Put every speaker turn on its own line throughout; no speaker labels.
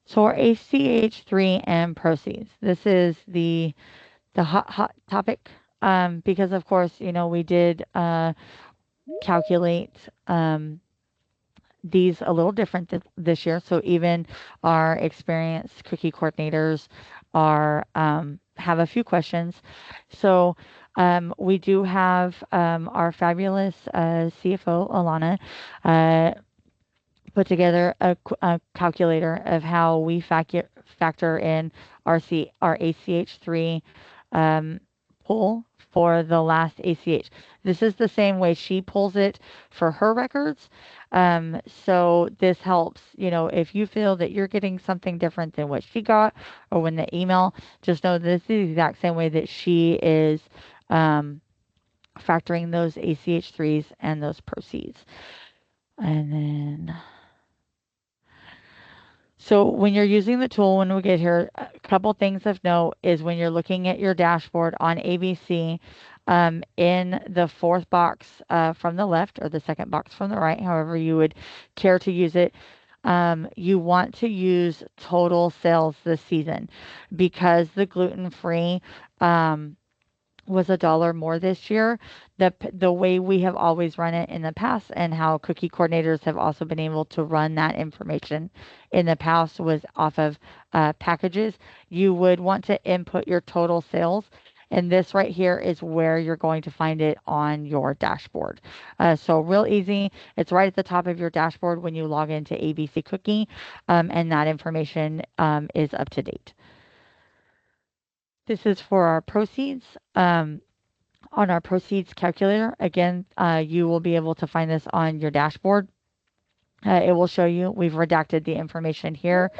So our ACH3 and proceeds. This is the hot topic, because of course, we did calculate these a little different this year. So even our experienced cookie coordinators are have a few questions. So we do have our fabulous CFO Alana uh, put together a calculator of how we factor in our ACH3 um, pull for the last ACH. This is the same way she pulls it for her records. So this helps, if you feel that you're getting something different than what she got or when the email, just know this is the exact same way that she is um, factoring those ACH3s and those proceeds. And then so when you're using the tool, when we get here, a couple things of note is when you're looking at your dashboard on ABC, in the fourth box from the left or the second box from the right, however you would care to use it, you want to use total sales this season because the gluten-free was $1 more this year. The way we have always run it in the past and how cookie coordinators have also been able to run that information in the past was off of packages. You would want to input your total sales. And this right here is where you're going to find it on your dashboard. So real easy. It's right at the top of your dashboard when you log into ABC Cookie, and that information is up to date. This is for our proceeds. On our proceeds calculator. Again, you will be able to find this on your dashboard. It will show you we've redacted the information here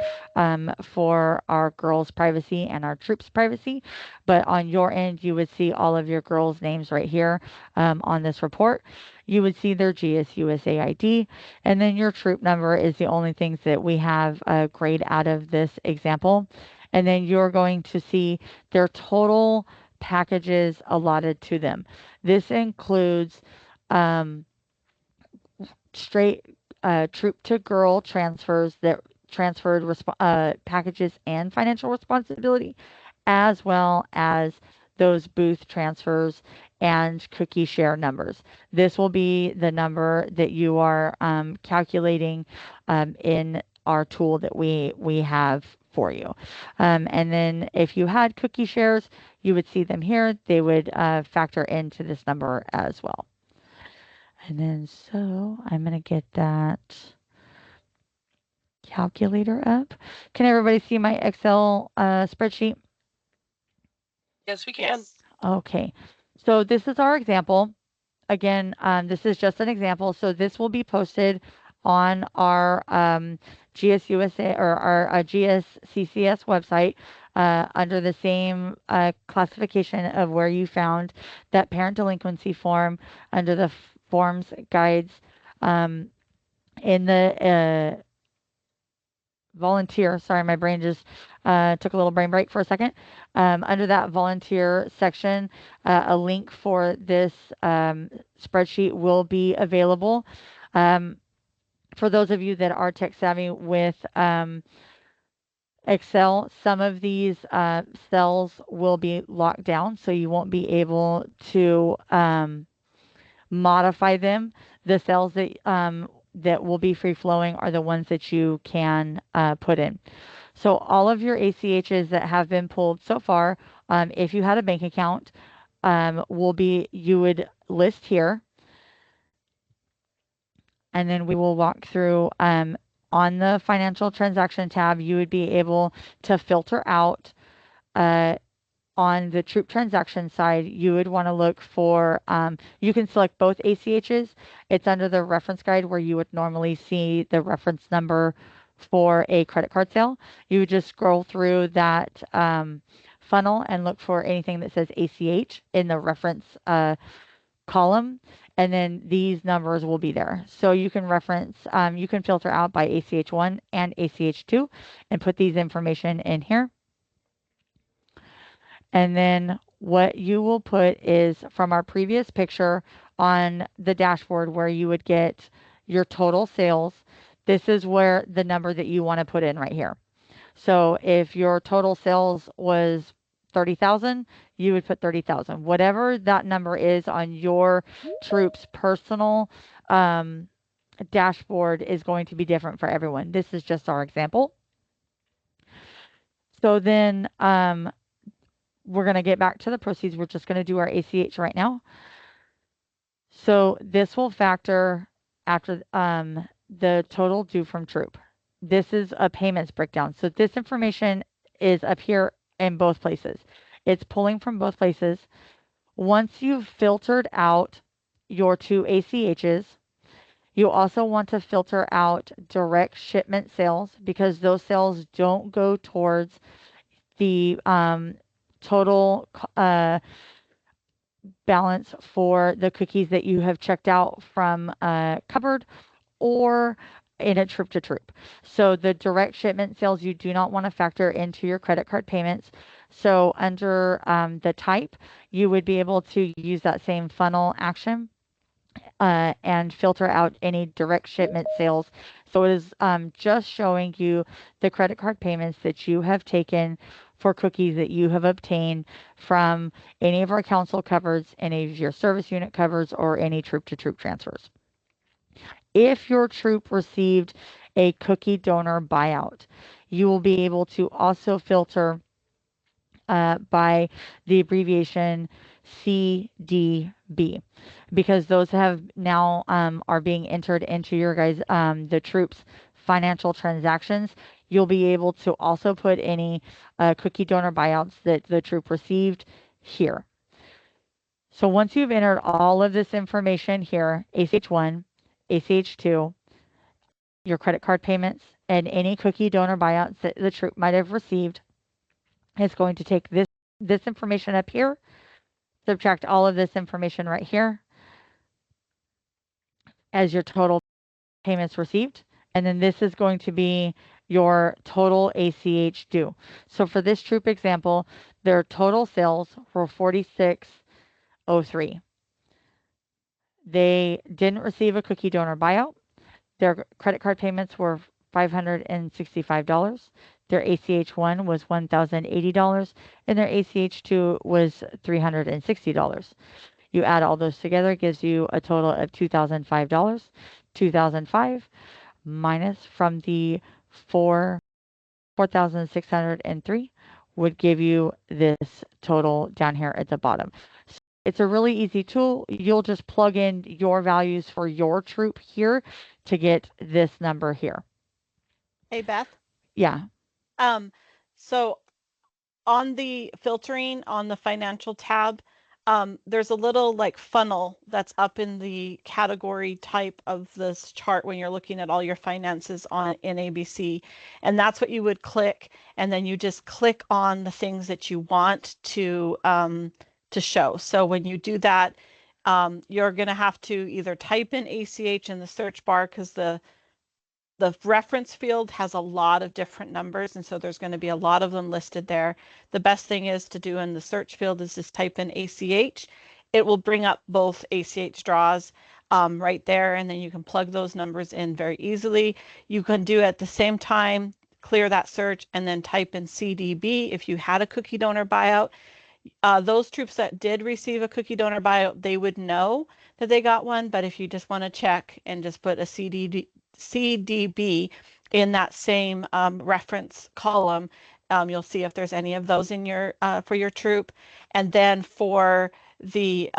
for our girls' privacy and our troops' privacy. But on your end, you would see all of your girls' names right here on this report. You would see their GSUSA ID, and then your troop number is the only things that we have grayed out of this example. And then you're going to see their total packages allotted to them. This includes um, straight troop to girl transfers that transferred packages and financial responsibility, as well as those booth transfers and cookie share numbers. This will be the number that you are calculating in our tool that we have for you. And then if you had cookie shares, you would see them here. They would factor into this number as well. And then so I'm going to get that calculator up. Can everybody see my Excel spreadsheet?
Yes, we can.
Okay. So this is our example. Again, this is just an example. So this will be posted on our GSUSA or our GSCCS website under the same classification of where you found that parent delinquency form under the forms guides um, in the volunteer. Sorry, my brain just took a little brain break for a second. Under that volunteer section, a link for this spreadsheet will be available. Um, for those of you that are tech savvy with Excel, some of these cells will be locked down, so you won't be able to modify them. The cells that will be free flowing are the ones that you can put in. So all of your ACHs that have been pulled so far, if you had a bank account, you would list here, and then we will walk through on the financial transaction tab. You would be able to filter out uh, on the troop transaction side, you would want to look for, you can select both ACHs. It's under the reference guide where you would normally see the reference number for a credit card sale. You would just scroll through that funnel and look for anything that says ACH in the reference column. And then these numbers will be there. So you can you can filter out by ACH1 and ACH2 and put these information in here. And then what you will put is from our previous picture on the dashboard where you would get your total sales. This is where the number that you want to put in right here. So if your total sales was 30,000, you would put 30,000. Whatever that number is on your troop's personal um, dashboard is going to be different for everyone. This is just our example. So then we're going to get back to the proceeds. We're just going to do our ACH right now. So this will factor after the total due from troop. This is a payments breakdown. So this information is up here in both places. It's pulling from both places. Once you've filtered out your two ACHs, you also want to filter out direct shipment sales because those sales don't go towards the total balance for the cookies that you have checked out from cupboard or in a troop to troop. So the direct shipment sales you do not want to factor into your credit card payments. So under the type, you would be able to use that same funnel action and filter out any direct shipment sales. So it is just showing you the credit card payments that you have taken for cookies that you have obtained from any of our council covers, any of your service unit covers, or any troop to troop transfers. If your troop received a cookie donor buyout, you will be able to also filter by the abbreviation CDB because those have now are being entered into your guys the troops financial transactions. You'll be able to also put any cookie donor buyouts that the troop received here. So once you've entered all of this information here, ACH1, ACH2, your credit card payments, and any cookie donor buyouts that the troop might have received, it's going to take this information up here, subtract all of this information right here as your total payments received. And then this is going to be your total ACH due. So for this troop example, their total sales were 4603. They didn't receive a cookie donor buyout. Their credit card payments were $565. Their ACH1 was $1,080 and their ACH2 was $360. You add all those together, it gives you a total of $2,005. 2005 minus from the 4,603 would give you this total down here at the bottom. So it's a really easy tool. You'll just plug in your values for your troop here to get this number here.
Hey, Beth.
Yeah.
So on the filtering on the financial tab, there's a little like funnel that's up in the category type of this chart when you're looking at all your finances in ABC. And that's what you would click. And then you just click on the things that you want to show. So when you do that, you're going to have to either type in ACH in the search bar because the reference field has a lot of different numbers, and so there's going to be a lot of them listed there. The best thing is to do in the search field is just type in ACH. It will bring up both ACH draws right there, and then you can plug those numbers in very easily. You can do at the same time, clear that search, and then type in CDB if you had a cookie donor buyout. Those troops that did receive a cookie donor buyout, they would know that they got one, but if you just want to check and just put a CDB in that same reference column, you'll see if there's any of those in your for your troop. And then for the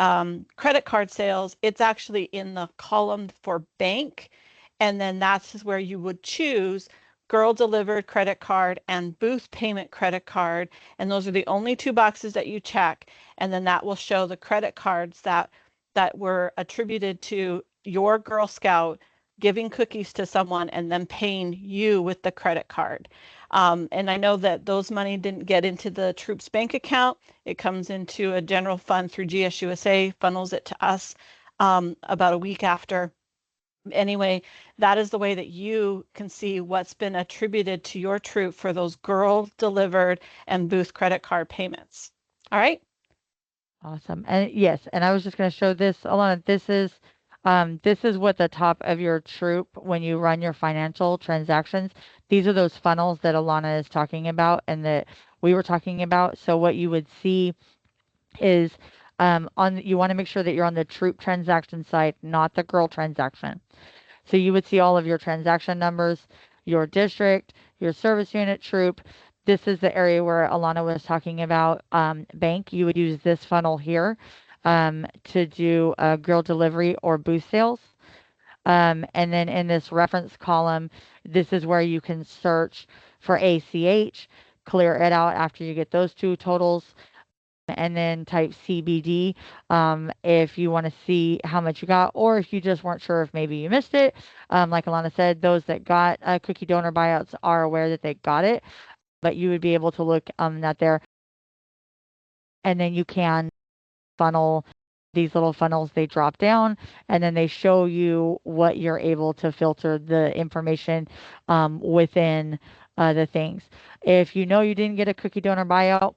credit card sales, it's actually in the column for bank, and then that's where you would choose girl delivered credit card and booth payment credit card, and those are the only two boxes that you check, and then that will show the credit cards that were attributed to your Girl Scout giving cookies to someone and then paying you with the credit card. And I know that those money didn't get into the troops bank account. It comes into a general fund through GSUSA, funnels it to us about a week after. Anyway, that is the way that you can see what's been attributed to your troop for those girl delivered and booth credit card payments. All right.
Awesome. And yes, and I was just going to show this, Alana, this is This is what the top of your troop, when you run your financial transactions, these are those funnels that Alana is talking about and that we were talking about. So what you would see is you want to make sure that you're on the troop transaction side, not the girl transaction. So you would see all of your transaction numbers, your district, your service unit troop. This is the area where Alana was talking about bank. You would use this funnel here to do girl delivery or booth sales. And then in this reference column, this is where you can search for ACH, clear it out after you get those two totals, and then type CBD if you want to see how much you got, or if you just weren't sure if maybe you missed it. Like Alana said, those that got cookie donor buyouts are aware that they got it, but you would be able to look that there, and then you can funnel these little funnels. They drop down, and then they show you what you're able to filter the information within the things. If you know you didn't get a cookie donor buyout,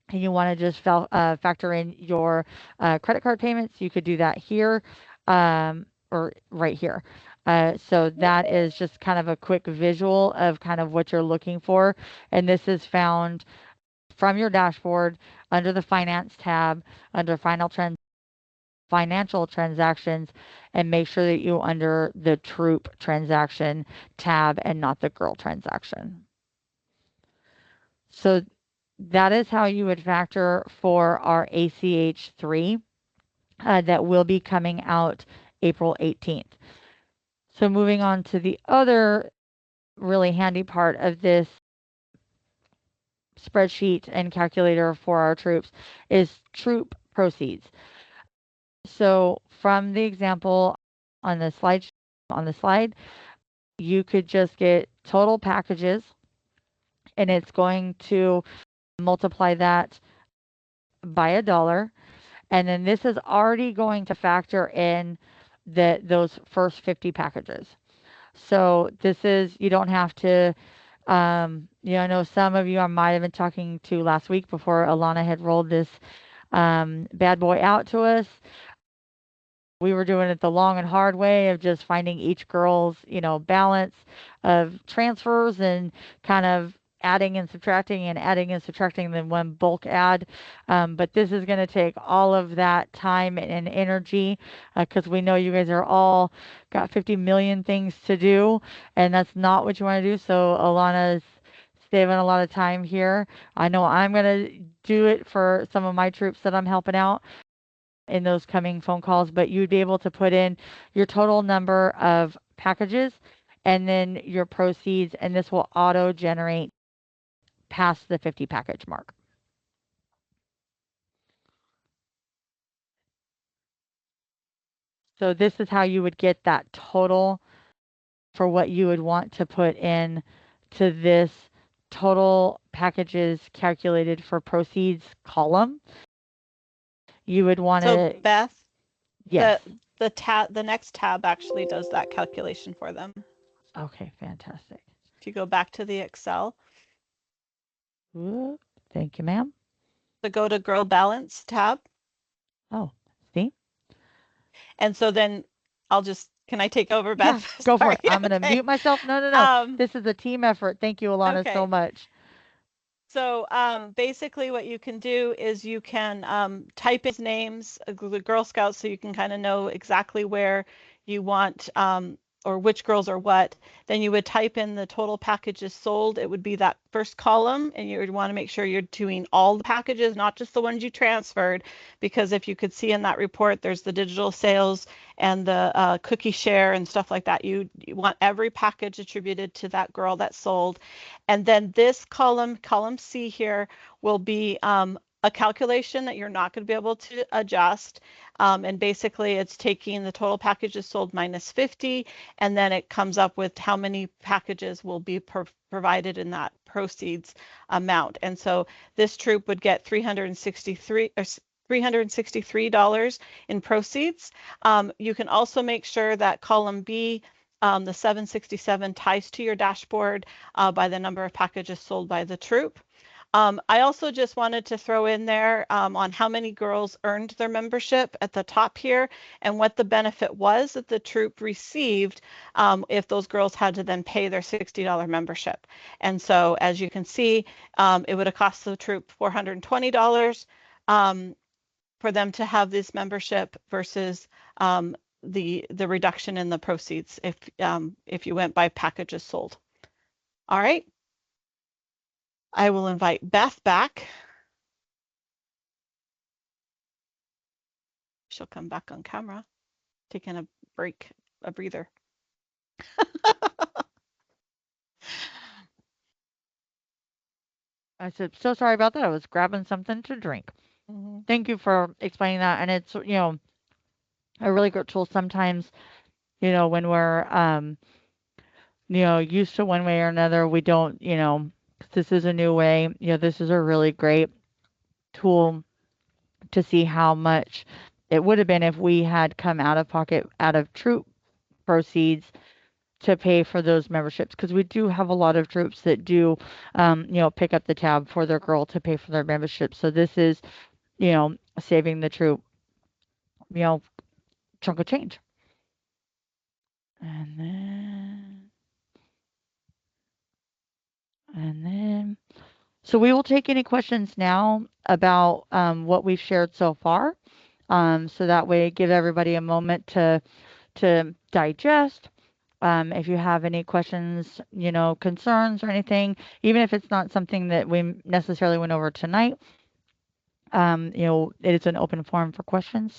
and you want to just factor in your credit card payments, you could do that here or right here. So that is just kind of a quick visual of kind of what you're looking for. And this is found from your dashboard under the Finance tab, under Financial Transactions, and make sure that you under the Troop Transaction tab and not the Girl Transaction. So that is how you would factor for our ACH 3 that will be coming out April 18th. So moving on to the other really handy part of this spreadsheet and calculator for our troops is troop proceeds. So from the example on the slide, you could just get total packages, and it's going to multiply that by $1. And then this is already going to factor in those first 50 packages. So this is, you don't have to, I know some of you I might have been talking to last week before Alana had rolled this bad boy out to us. We were doing it the long and hard way of just finding each girl's, balance of transfers and kind of adding and subtracting and adding and subtracting in one bulk add. But this is going to take all of that time and energy because we know you guys are all got 50 million things to do, and that's not what you want to do. So Alana's saving a lot of time here. I know I'm going to do it for some of my troops that I'm helping out in those coming phone calls, but you'd be able to put in your total number of packages and then your proceeds, and this will auto generate past the 50 package mark. So this is how you would get that total for what you would want to put in to this total packages calculated for proceeds column. You would want to.
So Beth,
yes.
the next tab actually does that calculation for them.
Okay, fantastic.
If you go back to the Excel.
Ooh, thank you, ma'am.
So go to Girl Balance tab.
Oh, see?
And so then can I take over, Beth?
Yeah, go for it. I'm going to mute myself. No. This is a team effort. Thank you, Alana, so much.
So basically what you can do is you can type in names, the Girl Scouts, so you can kind of know exactly where you want or which girls are what. Then you would type in the total packages sold. It would be that first column, and you would want to make sure you're doing all the packages, not just the ones you transferred, because if you could see in that report, there's the digital sales and the cookie share and stuff like that. You want every package attributed to that girl that sold. And then this column C here, will be a calculation that you're not going to be able to adjust. And basically it's taking the total packages sold minus 50, and then it comes up with how many packages will be provided in that proceeds amount. And so this troop would get $363 in proceeds. You can also make sure that column B, the 767, ties to your dashboard by the number of packages sold by the troop. I also just wanted to throw in there on how many girls earned their membership at the top here and what the benefit was that the troop received if those girls had to then pay their $60 membership. And so as you can see, it would have cost the troop $420 for them to have this membership versus the reduction in the proceeds if you went by packages sold. All right. I will invite Beth back. She'll come back on camera, taking a break, a breather.
I said, so sorry about that. I was grabbing something to drink. Thank you for explaining that. And it's, a really good tool sometimes, when we're, used to one way or another, we don't, 'cause this is a new way, this is a really great tool to see how much it would have been if we had come out of pocket, out of troop proceeds to pay for those memberships. Because we do have a lot of troops that do, pick up the tab for their girl to pay for their membership. So this is, saving the troop, you know, chunk of change. And then, so we will take any questions now about what we've shared so far. So that way, give everybody a moment to digest. If you have any questions, concerns or anything, even if it's not something that we necessarily went over tonight, it is an open forum for questions.